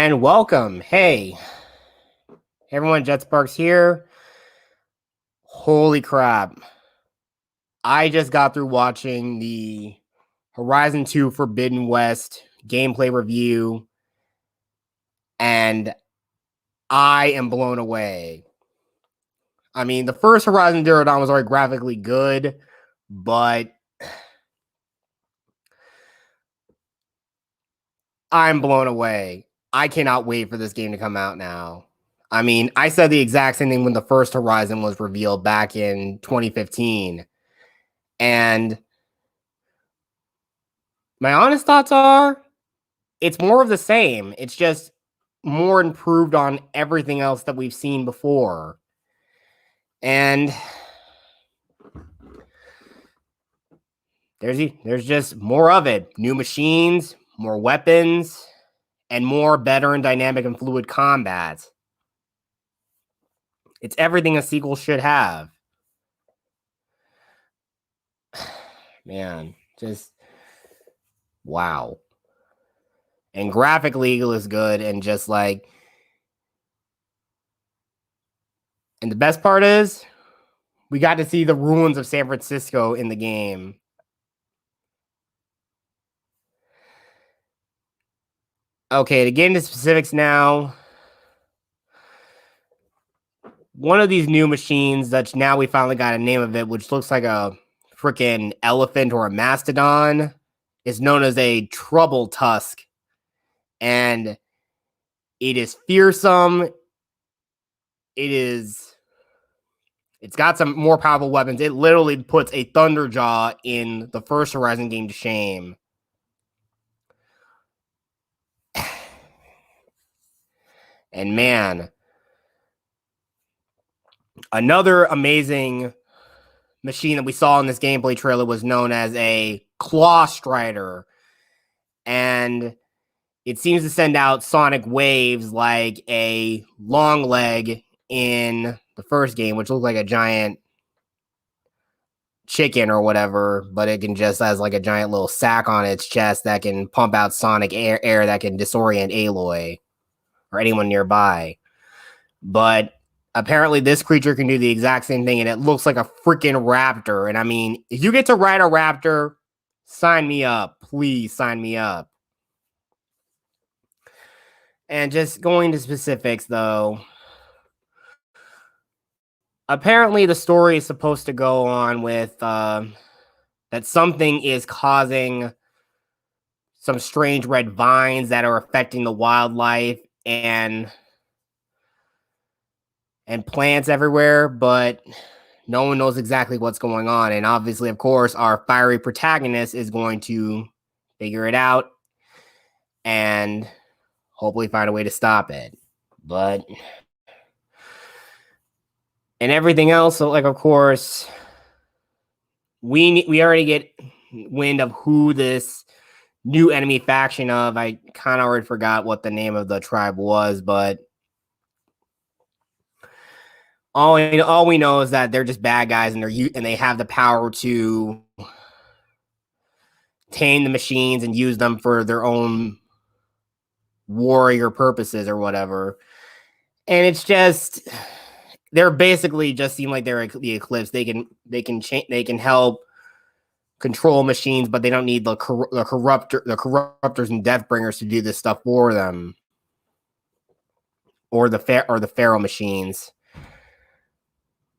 And welcome. Hey, everyone, JetSparks here. Holy crap. I just got through watching the Horizon 2 Forbidden West gameplay review, and I am blown away. I mean, the first Horizon Zero Dawn was already graphically good, but I'm blown away. I cannot wait for this game to come out now. I mean, I said the exact same thing when the first Horizon was revealed back in 2015. And my honest thoughts are it's more of the same. It's just more improved on everything else that we've seen before. And there's just more of it. New machines, more weapons, and more better and dynamic and fluid combat. It's everything a sequel should have. Man, just wow. And graphically it looks good, and just like, and the best part is we got to see the ruins of San Francisco in the game. Okay, to get into specifics now, one of these new machines that now we finally got a name of it, which looks like a freaking elephant or a mastodon, is known as a trouble tusk. And it is fearsome. It's got some more powerful weapons. It literally puts a Thunderjaw in the first Horizon game to shame. And man, another amazing machine that we saw in this gameplay trailer was known as a Claw Strider. And it seems to send out sonic waves like a long leg in the first game, which looked like a giant chicken or whatever, but it can just has like a giant little sack on its chest that can pump out sonic air that can disorient Aloy or anyone nearby. But apparently this creature can do the exact same thing, and it looks like a freaking raptor. And I mean, if you get to ride a raptor, sign me up. Please sign me up. And just going to specifics, though, apparently the story is supposed to go on with that something is causing some strange red vines that are affecting the wildlife and plants everywhere, but no one knows exactly what's going on. And obviously, of course, our fiery protagonist is going to figure it out and hopefully find a way to stop it. But and everything else, so like, of course, we already get wind of who this new enemy faction of. I kind of already forgot what the name of the tribe was, but all we know is that they're just bad guys, and they have the power to tame the machines and use them for their own warrior purposes or whatever. And it's just they're basically just seem like they're the Eclipse. They can help control machines, but they don't need the corruptors and Deathbringers to do this stuff for them, or the Pharaoh machines.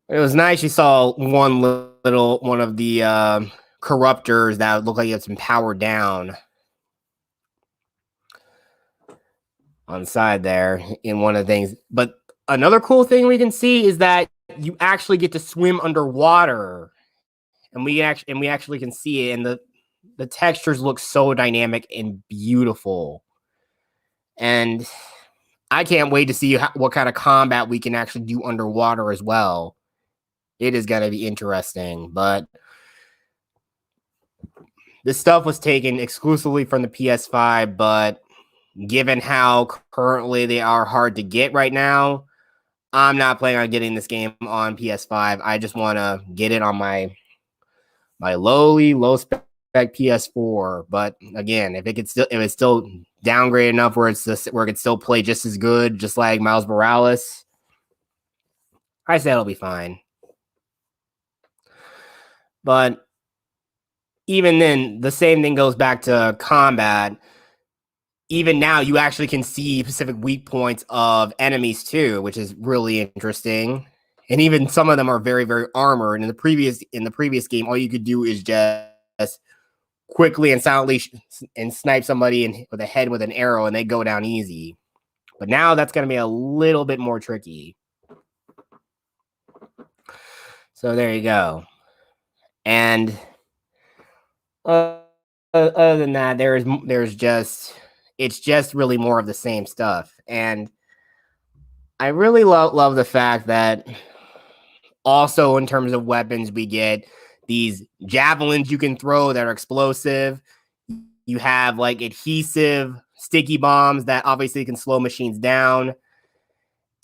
It was nice. You saw one of the corruptors that looked like it's been powered down on the side there in one of the things. But another cool thing we can see is that you actually get to swim underwater, and we actually can see it, and the textures look so dynamic and beautiful. And I can't wait to see what kind of combat we can actually do underwater as well. It is going to be interesting, but this stuff was taken exclusively from the PS5, but given how currently they are hard to get right now, I'm not planning on getting this game on PS5. I just want to get it on my low spec PS4. But again, if it's still downgraded enough where where it could still play just as good, just like Miles Morales, I say it'll be fine. But even then, the same thing goes back to combat. Even now, you actually can see specific weak points of enemies too, which is really interesting. And even some of them are very, very armored. And in the previous game, all you could do is just quickly and silently and snipe somebody with a head with an arrow, and they go down easy. But now that's going to be a little bit more tricky. So there you go. And other than that, it's just really more of the same stuff. And I really love the fact that also in terms of weapons, we get these javelins you can throw that are explosive. You have like adhesive sticky bombs that obviously can slow machines down.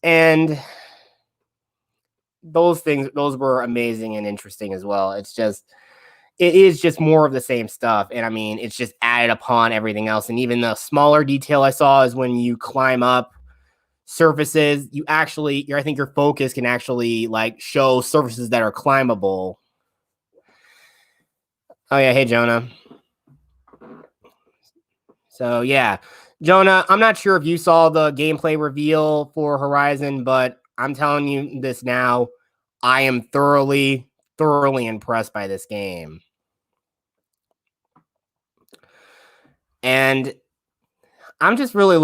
And those were amazing and interesting as well. It is just more of the same stuff. And I mean, it's just added upon everything else. And even the smaller detail I saw is when you climb up surfaces, I think your focus can actually like show surfaces that are climbable. Oh yeah, hey Jonah. So yeah, Jonah, I'm not sure if you saw the gameplay reveal for Horizon, but I'm telling you this now, I am thoroughly impressed by this game. And I'm just really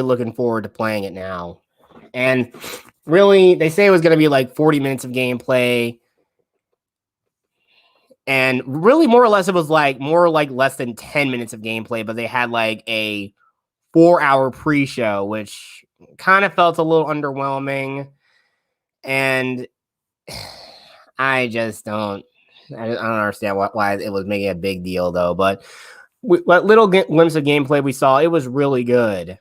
looking forward to playing it now. And really, they say it was going to be like 40 minutes of gameplay. And really, more or less, it was like less than 10 minutes of gameplay, but they had like a 4-hour pre-show, which kind of felt a little underwhelming. And I don't understand why it was making a big deal, though. But what little glimpse of gameplay we saw, it was really good.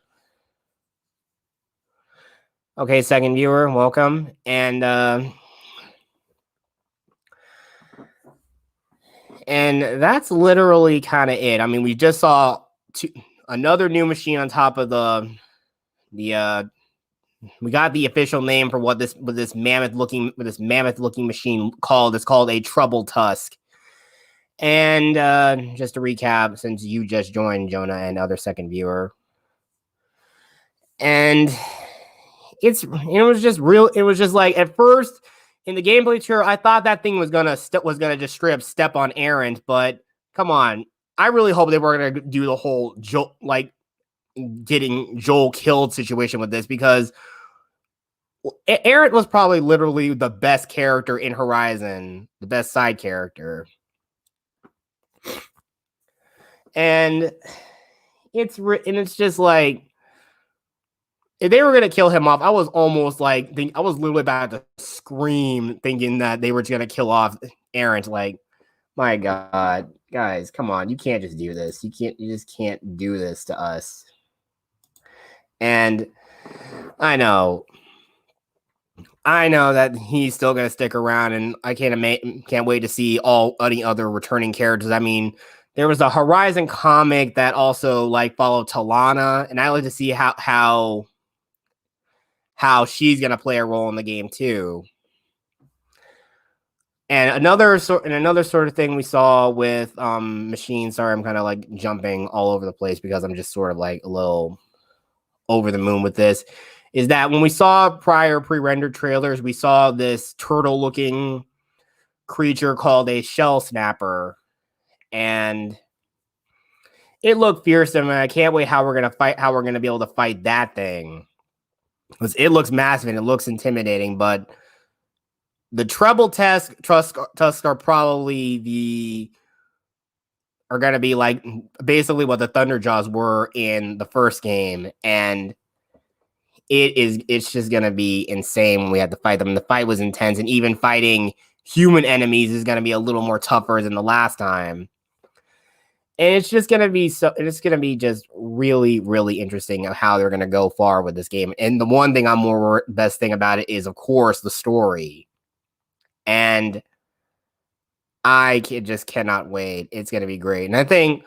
Okay, second viewer, welcome. And that's literally kind of it. I mean, we just saw another new machine on top of the we got the official name for what this mammoth looking machine called. It's called a Trouble Tusk. And just to recap, since you just joined, Jonah, and other second viewer, and it was just like at first in the gameplay tour, I thought that thing was gonna just straight up step on Errant, but come on, I really hope they were gonna do the whole getting Joel killed situation with this, because Errant was probably literally the best character in Horizon, the best side character. And it's just like, if they were going to kill him off, I was almost like, I was literally about to scream thinking that they were just going to kill off Errant. Like, my God, guys, come on. You can't just do this. You just can't do this to us. And I know that he's still going to stick around, and I can't wait to see all any other returning characters. I mean, there was a Horizon comic that also like followed Talana, and I like to see how she's going to play a role in the game too. And another sort of thing we saw with machines. Sorry, I'm kind of like jumping all over the place because I'm just sort of like a little over the moon with this. Is that when we saw prior pre-rendered trailers, we saw this turtle-looking creature called a shell snapper, and it looked fearsome. And I can't wait how we're gonna be able to fight that thing, because it looks massive and it looks intimidating. But the treble tusk are probably are gonna be like basically what the Thunderjaws were in the first game, and it's just gonna be insane when we have to fight them. And the fight was intense, and even fighting human enemies is gonna be a little more tougher than the last time. And it's just gonna be just really, really interesting of how they're gonna go far with this game. And the one thing best thing about it is, of course, the story. And just cannot wait. It's gonna be great. And I think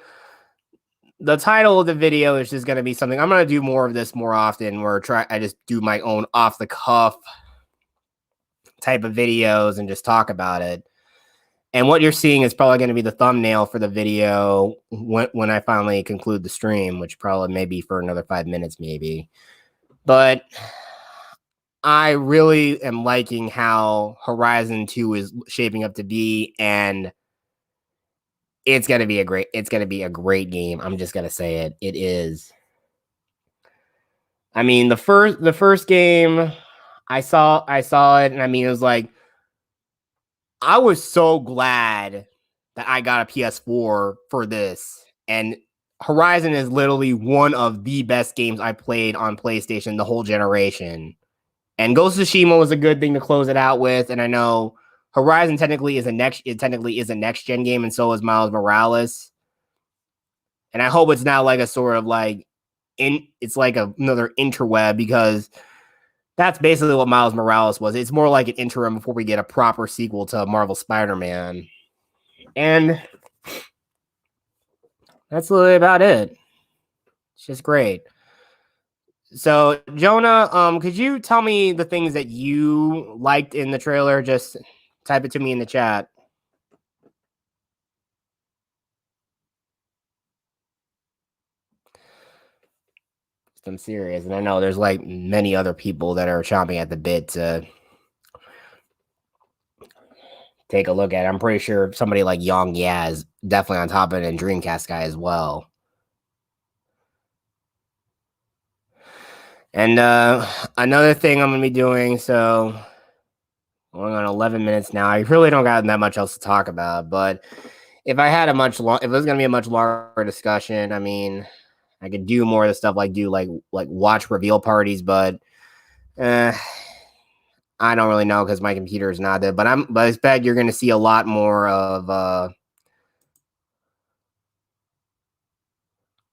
the title of the video is just gonna be something I'm gonna do more of this more often, where I just do my own off the cuff type of videos and just talk about it. And what you're seeing is probably going to be the thumbnail for the video when I finally conclude the stream, which probably may be for another 5 minutes, maybe. But I really am liking how Horizon 2 is shaping up to be, and it's going to be a great game. I'm just going to say it. It is. I mean, the first game I saw it, and I mean, it was like, I was so glad that I got a PS4 for this. And Horizon is literally one of the best games I played on PlayStation the whole generation. And Ghost of Tsushima was a good thing to close it out with. And I know Horizon technically is a next gen game, and so is Miles Morales. And I hope it's not like a sort of like it's like another interweb, because that's basically what Miles Morales was. It's more like an interim before we get a proper sequel to Marvel Spider-Man. And that's literally about it. It's just great. So, Jonah, could you tell me the things that you liked in the trailer? Just type it to me in the chat. I'm serious, and I know there's like many other people that are chomping at the bit to take a look at it. I'm pretty sure somebody like Young is definitely on top of it, and Dreamcast guy as well. And another thing I'm gonna be doing, so going on 11 minutes now. I really don't got that much else to talk about, but if it was gonna be a much longer discussion, I mean, I could do more of the stuff like watch reveal parties, but I don't really know because my computer is not there. But I expect you're gonna see a lot more of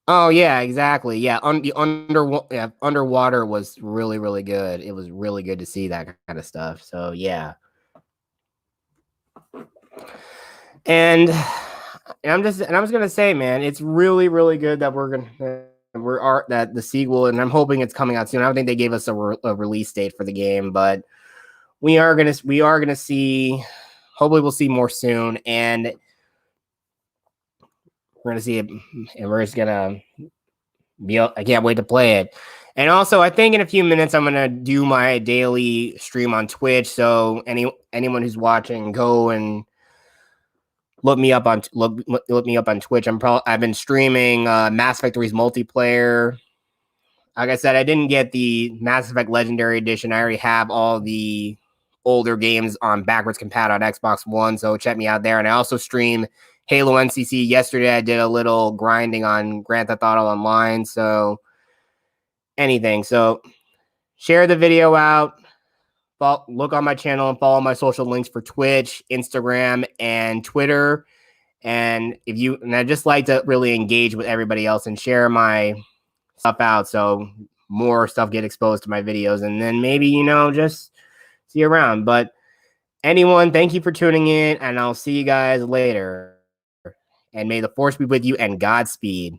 oh yeah, exactly. Yeah, underwater was really, really good. It was really good to see that kind of stuff. So yeah. And I'm just gonna say, man, it's really, really good that that the sequel, and I'm hoping it's coming out soon. I don't think they gave us a release date for the game, but we are gonna see. Hopefully, we'll see more soon, and we're gonna see it, and we're just gonna be. I can't wait to play it. And also, I think in a few minutes I'm gonna do my daily stream on Twitch. So anyone who's watching, go and look me up on Twitch. I've been streaming Mass Effect 3's multiplayer. Like I said, I didn't get the Mass Effect Legendary Edition. I already have all the older games on backwards compat on Xbox One, so check me out there. And I also stream Halo NCC. Yesterday, I did a little grinding on Grand Theft Auto Online, so anything. So share the video out. Look on my channel and follow my social links for Twitch, Instagram, and Twitter. And I just like to really engage with everybody else and share my stuff out, so more stuff get exposed to my videos, and then maybe just see you around. But anyone, thank you for tuning in, and I'll see you guys later. And may the force be with you, and Godspeed.